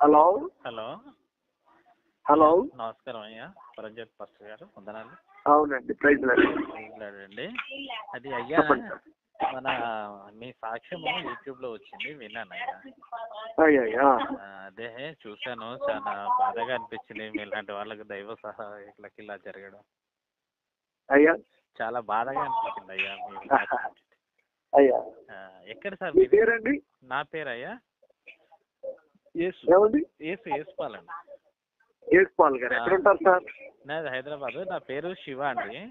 Hello hello hello నమస్కారం అయ్యా. పరంజ్యోతి pastor గారు వందనాలు. అవునండి, ప్రైజ్ లార్డ్. అండి అది అయ్యా, చెప్పండి సార్. మన మీ సాక్ష్యము యూట్యూబ్లో వచ్చింది, విన్నాను అయ్యా. అయ్యా అదే చూశాను, చాలా బాధగా అనిపించింది మీలాంటి వాళ్ళకి దైవ సహాయకులకి ఇలా జరగడం. అయ్యా చాలా బాధగా అనిపించింది అయ్యా. మీ అయ్యా ఎక్కడ సార్ మీ మీది? పేరండి? నా పేరు అయ్యా ఏమండి? యేసుపాలండి. యేసుపాల్ గారు ఎక్కడ ఉంటారు సార్? నాది హైదరాబాద్. నా పేరు శివ అండి.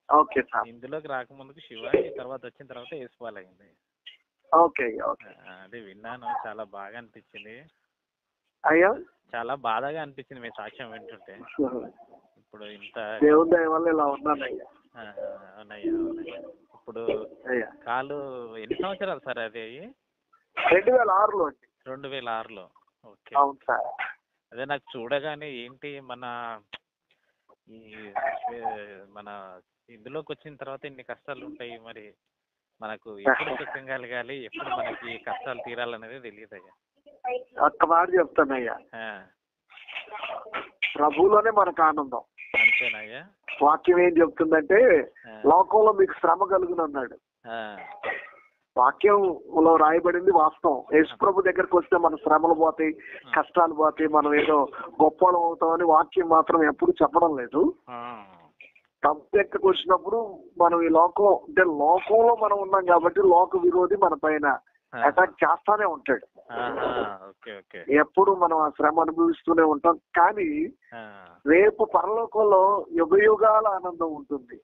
Okay sir. ఇందులోకి రాకముందుకు శివ, ఈ తర్వాత వచ్చిన తర్వాత యేసుపాల్ అయింది. ఓకే అయ్యా. ఓకే అదే విన్నాను, చాలా బాగా అనిపించింది. అయ్యా చాలా బాధగా అనిపించింది మీ సాక్ష్యం వింటుంటే. ఇప్పుడు ఇంత దేవుని దయ వల్ల ఇలా ఉన్నానయ్యా. అవునయ్యా, అవునయ్యా. ఇప్పుడు అయ్యా కాలు ఎన్ని సంవత్సరాలు సార్ అది? 2006లో అండి. 2006లో. ఓకే. అవును సార్. అదే నాకు చూడగానే ఏంటి మన ఈ మన ఇందులోకి వచ్చిన తర్వాత ఇన్ని కష్టాలు ఉంటాయి, మరి మనకు ఎప్పుడు సుఖం కలగాలి, ఎప్పుడు మనకి కష్టాలు తీరాలనేది తెలియదు అయ్యా. ఒక్క మాట చెప్తానయ్యా, ప్రభువులోనే మనకు ఆనందం. అంతేనయ్యా. వాక్యం ఏం చెప్తుందంటే లోకంలో మీకు శ్రమ కలుగును అన్నాడు. వాక్యంలో రాయబడింది వాస్తవం. యేసుప్రభు దగ్గరకు వస్తే మన శ్రమలు పోతాయి, కష్టాలు పోతాయి, మనం ఏదో గొప్పలం అవుతామని వాక్యం మాత్రం ఎప్పుడు చెప్పడం లేదు. ప్రభు దగ్గరకు వచ్చినప్పుడు మనం ఈ లోకం అంటే లోకంలో మనం ఉన్నాం కాబట్టి లోక విరోధి మన పైన అటాక్ చేస్తానే ఉంటాడు. ఎప్పుడు మనం ఆ శ్రమ అనుభవిస్తూనే ఉంటాం. కానీ రేపు పరలోకంలో యుగయుగాల ఆనందం ఉంటుంది.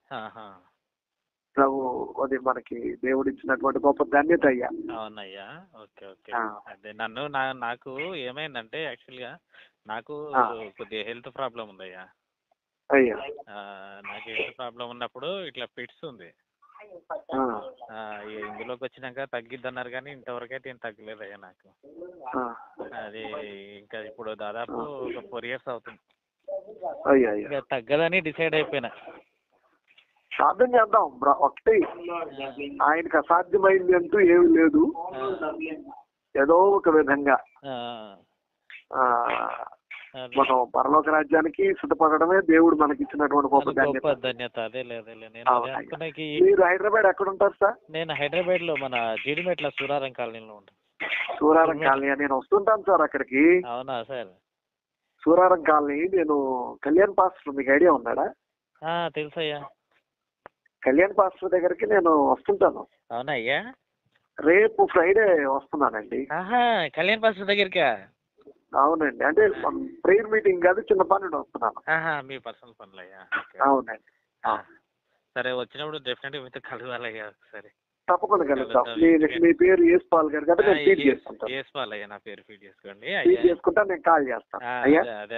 ప్రభు అది మనకి దేవుడు ఇచ్చినటువంటి గొప్ప ధన్యత అయ్యా. అవునయ్యా. Okay okay. అదే నాకు ఏమైందంటే యాక్చువల్గా నాకు కొద్దిగా హెల్త్ ప్రాబ్లం ఉందయ్యా. అయ్యా నాకు హెల్త్ ప్రాబ్లం ఉన్నప్పుడు ఇట్లా ఫిట్స్ ఉంది. ఇందులోకి వచ్చినాక తగ్గిద్ది అన్నారు, కానీ ఇంతవరకు అయితే ఏం తగ్గలేదయ్యా నాకు. అది ఇంకా ఇప్పుడు దాదాపు ఒక 4 years అవుతుంది. ఇంకా తగ్గదని డిసైడ్ అయిపోయినా. సాధన చేద్దాం ఒకటి, ఆయనకు అసాధ్యమైంది అంటూ ఏమి లేదు. ఏదో ఒక విధంగా మనం పరలోక రాజ్యానికి సిద్ధపడమే దేవుడు మనకి ఇచ్చినటువంటి గొప్ప ధన్యత. అదే లేదు. మీరు హైదరాబాద్ ఎక్కడ ఉంటారు సార్? నేను హైదరాబాద్ లో మన జీడిమెట్ల సూరారం కాలనీలో ఉంటాను. సూరారం కాలనీ నేను వస్తుంటాను సార్ అక్కడికి. అవునా సార్? సూరారం కాలనీ నేను కళ్యాణ్ పాస్టర్, మీకు ఐడియా ఉన్నాడా? తెలుసయ్యా. కళ్యాణ్ పాస్టర్ దగ్గరికి నేను వస్తుంటాను. అవునా అయ్యా? రేపు ఫ్రైడే వస్తున్నానండి. కళ్యాణ్ పాస్టర్ దగ్గరికి? అవునండి, అంటే ప్రేయర్ మీటింగ్ కాదు, చిన్న పని వస్తున్నాను. మీ పర్సనల్ పనులయ్యా? అవునండి. సరే, వచ్చినప్పుడు డెఫినెట్ గా మీతో కలవాలయ్యా. సరే, తప్పకుండా కలుద్దాం. మీ పేరు యేసుపాల్ గారు కదా? యేసుపాల్ అయ్యా నా పేరు. ఫీడ్ చేసుకోండి. చేసుకుంటా, నేను కాల్ చేస్తాను.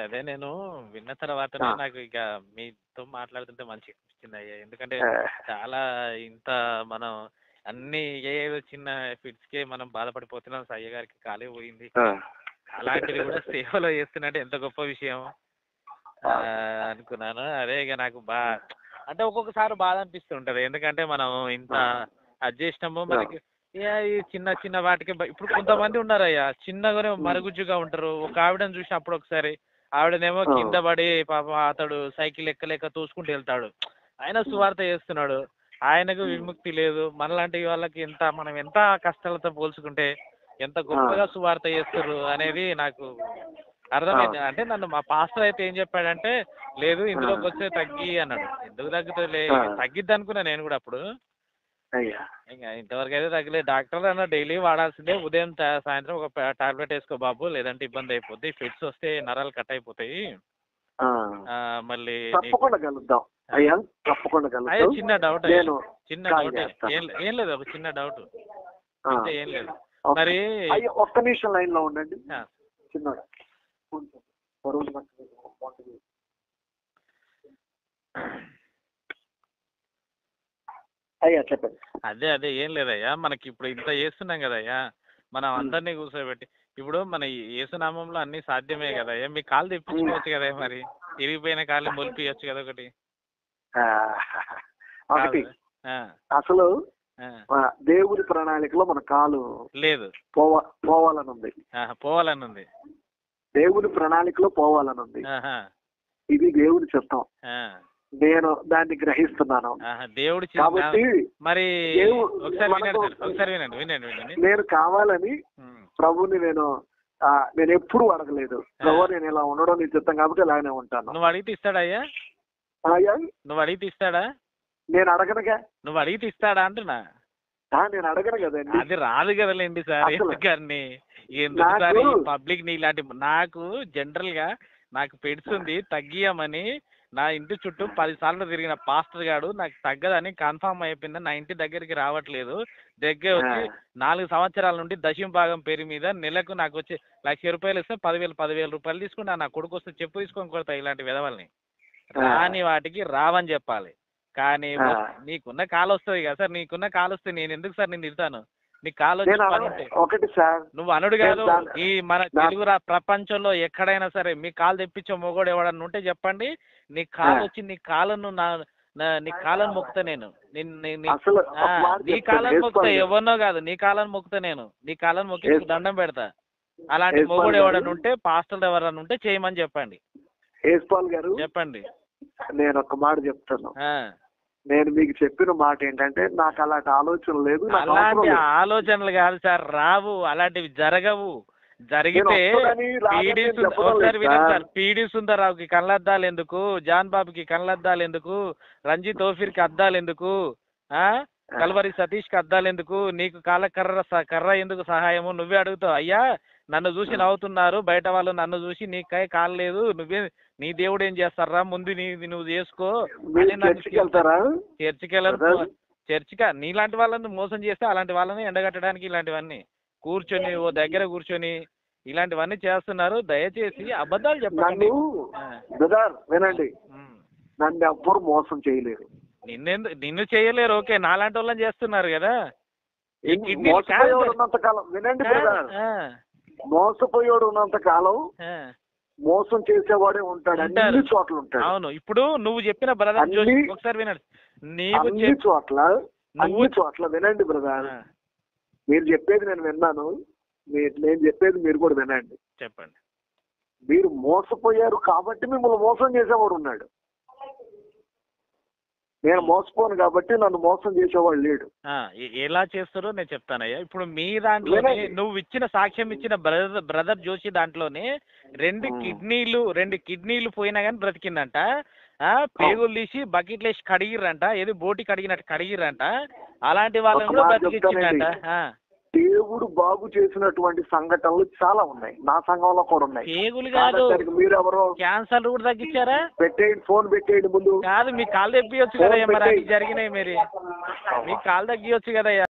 అదే నేను విన్న తర్వాత నాకు ఇక మీతో మాట్లాడుతుంటే మంచిగా అనిపించింది అయ్యా. ఎందుకంటే చాలా ఇంత మనం అన్ని ఏదో చిన్న ఫిట్స్ కే మనం బాధపడిపోతున్నాం. అయ్య గారికి కాలే పోయింది, అలాంటిది కూడా సేవలో చేస్తున్నట్టు ఎంత గొప్ప విషయం అనుకున్నాను. అదే ఇక నాకు అంటే ఒక్కొక్కసారి బాధ అనిపిస్తుంటది. ఎందుకంటే మనం ఇంత అది చేసినాము, మనకి ఈ చిన్న చిన్న వాటికి ఇప్పుడు కొంతమంది ఉన్నారయ్యా, చిన్నగానే మరుగుజ్జుగా ఉంటారు. ఒక ఆవిడని చూసి అప్పుడు ఒకసారి ఆవిడనేమో కింద పడి పాపం అతడు సైకిల్ ఎక్కలేక తోసుకుంటూ వెళ్తాడు, ఆయన సువార్త చేస్తున్నాడు, ఆయనకు విముక్తి లేదు. మనలాంటి వాళ్ళకి మనం ఎంత కష్టాలతో పోల్చుకుంటే ఎంత గొప్పగా సువార్త చేస్తారు అనేది నాకు అర్థమైంది. అంటే నన్ను మా పాస్టర్ అయితే ఏం చెప్పాడంటే, లేదు ఇందులోకి వచ్చే తగ్గి అన్నాడు. ఎందుకు తగ్గుతుంది, తగ్గిద్ది అనుకున్నా నేను కూడా అప్పుడు. ఇంకా ఇంతవరకు అయితే తగ్గలేదు. డాక్టర్ అన్న డైలీ వాడాల్సిందే, ఉదయం సాయంత్రం ఒక టాబ్లెట్ వేసుకో బాబు, లేదంటే ఇబ్బంది అయిపోద్ది, ఫిట్స్ వస్తే నరాలు కట్ అయిపోతాయి, మళ్ళీ చిన్న డౌట్ ఏం లేదు, ఒక చిన్న డౌట్ ఏం లేదు. మరి ఒక్క నిమిషం లైన్ లో ఉండండి. చిన్న అయ్యా చెప్పండి. అదే ఏం లేదయ్యా, మనకి ఇప్పుడు ఇంత చేస్తున్నాం కదయ్యా, మనం అందరినీ కూర్చోబెట్టి ఇప్పుడు మన యేసునామంలో అన్ని సాధ్యమే కదయ్యా. మీ కాలు తెప్పించుకోవచ్చు కదా, మరి ఇరిగిపోయిన కాళ్ళు మొలిపియచ్చు కదా ఒకటి. అసలు దేవుడి ప్రణాళికలో మన కాలు లేదు, పోవాలని ఉంది. దేవుని ప్రణాళికలో పోవాలని ఉంది. ఆహా. ఇది దేవుని చిత్తం. ఆ. నేను దాన్ని గ్రహిస్తున్నాను. ఆహా. దేవుడి కాబట్టి మరి దేవుడు ఒకసారి మనకు- వినండి సార్, ఒకసారి వినండి వినండి వినండి. నేను కావాలని ప్రభుని నేను ఎప్పుడు అడగలేదు. ప్రభు నేను ఇలా ఉండడం నీ చిత్తం కాబట్టి ఇలానే ఉంటాను. నువ్వు అడిగితే ఇస్తాడయ్యా? అయ్యా, నువ్వు అడిగితే ఇస్తాడా? నేను అడగనుగా. నువ్వు అడిగితే ఇస్తాడా అంటున్నా. నేను అడగను కదండి. అది రాదు కదలేండి సార్. అసలు ఎందుకని ఎందుకు సార్ ఈ పబ్లిక్ ని ఇలాంటి నాకు జనరల్ గా నాకు పెడుతుంది తగ్గియమని నా ఇంటి చుట్టూ 10 సార్లు తిరిగిన పాస్టర్ గాడు నాకు తగ్గదని కన్ఫామ్ అయిపోయింది. నా ఇంటి దగ్గరికి రావట్లేదు. దగ్గర వచ్చి 4 సంవత్సరాల నుండి దశమ భాగం పేరు మీద నెలకు నాకు వచ్చి ₹1,00,000 ఇస్తే 10,000 రూపాయలు తీసుకుంటా. నా కొడుకు వస్తే చెప్పు తీసుకొని కొడతా ఇలాంటి విధవల్ని. రాని వాటికి రావని చెప్పాలి. కానీ నీకున్న కాల్ వస్తుంది కదా సార్. నీకున్న కాల్ వస్తే నేను ఎందుకు సార్ నేను తిడతాను? నీకు కాల్ వచ్చి పని ఉంటే ఒకటి సార్, నువ్వు అనుడు కాదు. ఈ మన తెలుగు ప్రపంచంలో ఎక్కడైనా సరే మీ కాల్ తెప్పించే మొగోడు ఎవడన్నా ఉంటే చెప్పండి. నీ కాల్ వచ్చి నీ కాళ్ళను నీ కాళ్ళను మొక్కుతా నేను. నీ కాళ్ళను మొక్కుతా, ఎవరినో కాదు. నీ కాళ్ళను మొక్కుతా నేను. నీ కాళ్ళను మొక్కి దండం పెడతా. అలాంటి మొగోడు ఎవడన్నా ఉంటే పాస్టర్లు ఎవరన్నా ఉంటే చేయమని చెప్పండి. గారు చెప్పండి. నేను ఒక మాట చెప్తాను. నేను మీకు చెప్పిన మాట ఏంటంటే నాకు అలాంటి ఆలోచన లేదు. అలాంటి ఆలోచనలు కాదు సార్, రావు. అలాంటివి జరగవు. జరిగితే పీడి సుందరరావుకి కళ్ళద్దాలు ఎందుకు? జాన్ బాబుకి కళ్ళద్దాలు ఎందుకు? రంజిత్ ఓఫీర్కి అద్దాలు ఎందుకు? కల్వరి సతీష్కి అద్దాలు ఎందుకు? నీకు కర్ర ఎందుకు సహాయము? నువ్వే అడుగుతావు. అయ్యా నన్ను చూసి నవ్వుతున్నారు బయట వాళ్ళు, నన్ను చూసి నీకాయ కాలేదు, నువ్వే నీ దేవుడు ఏం చేస్తారా, ముందు నువ్వు చేసుకో. చర్చికి వెళ్ళరు. చర్చికా నీలాంటి వాళ్ళని మోసం చేస్తే అలాంటి వాళ్ళని ఎండగట్టడానికి ఇలాంటివన్నీ కూర్చొని ఓ దగ్గర కూర్చొని ఇలాంటివన్నీ చేస్తున్నారు. దయచేసి అబద్ధాలు చెప్పండి. వినండి, నన్ను ఎవ్వరు మోసం చేయలేరు. నిన్ను చేయలేరు. ఓకే, నాలాంటి వాళ్ళని చేస్తున్నారు కదా. వినండి, మోసపోయాడు ఉన్నంత కాలం మోసం చేసేవాడే ఉంటాడు. అన్ని చోట్ల ఉంటాడు. అవును. ఇప్పుడు నువ్వు చెప్పిన బ్రదర్ ఒకసారి వినండి. అన్ని చోట్ల వినండి బ్రదర్. మీరు చెప్పేది నేను విన్నాను. నేను చెప్పేది మీరు కూడా వినండి. చెప్పండి. మీరు మోసపోయారు కాబట్టి మిమ్మల్ని మోసం చేసేవాడు ఉన్నాడు. నేను మోసపోను కాబట్టి నన్ను మోసం చేసేవాడు లేడు. ఎలా చేస్తారో నేను చెప్తానయ్యా. ఇప్పుడు మీ దాంట్లో నువ్వు ఇచ్చిన సాక్ష్యం ఇచ్చిన బ్రదర్ జోషి దాంట్లోనే 2 కిడ్నీలు పోయినా కానీ బ్రతికిందంట. పేగులు తీసి బకెట్లు వేసి కడిగిర్రంట. ఏది బోటి కడిగినట్టు కడిగిర్రంట. అలాంటి వాళ్ళని కూడా బ్రతికించిందంట. దేవుడు బాగు చేసినటువంటి సంఘటనలు చాలా ఉన్నాయి. నా సంఘంలో కూడా ఉన్నాయి. పేగులు కాదు, మీరెవరో క్యాన్సర్ కూడా తగ్గించారా? పెట్టేయండి, ఫోన్ పెట్టేయండి ముందు. కాదు, మీ కాలు తెప్పియొచ్చు కదా. మరి జరిగినాయి. మరి మీ కాలు తగ్గియొచ్చు కదా.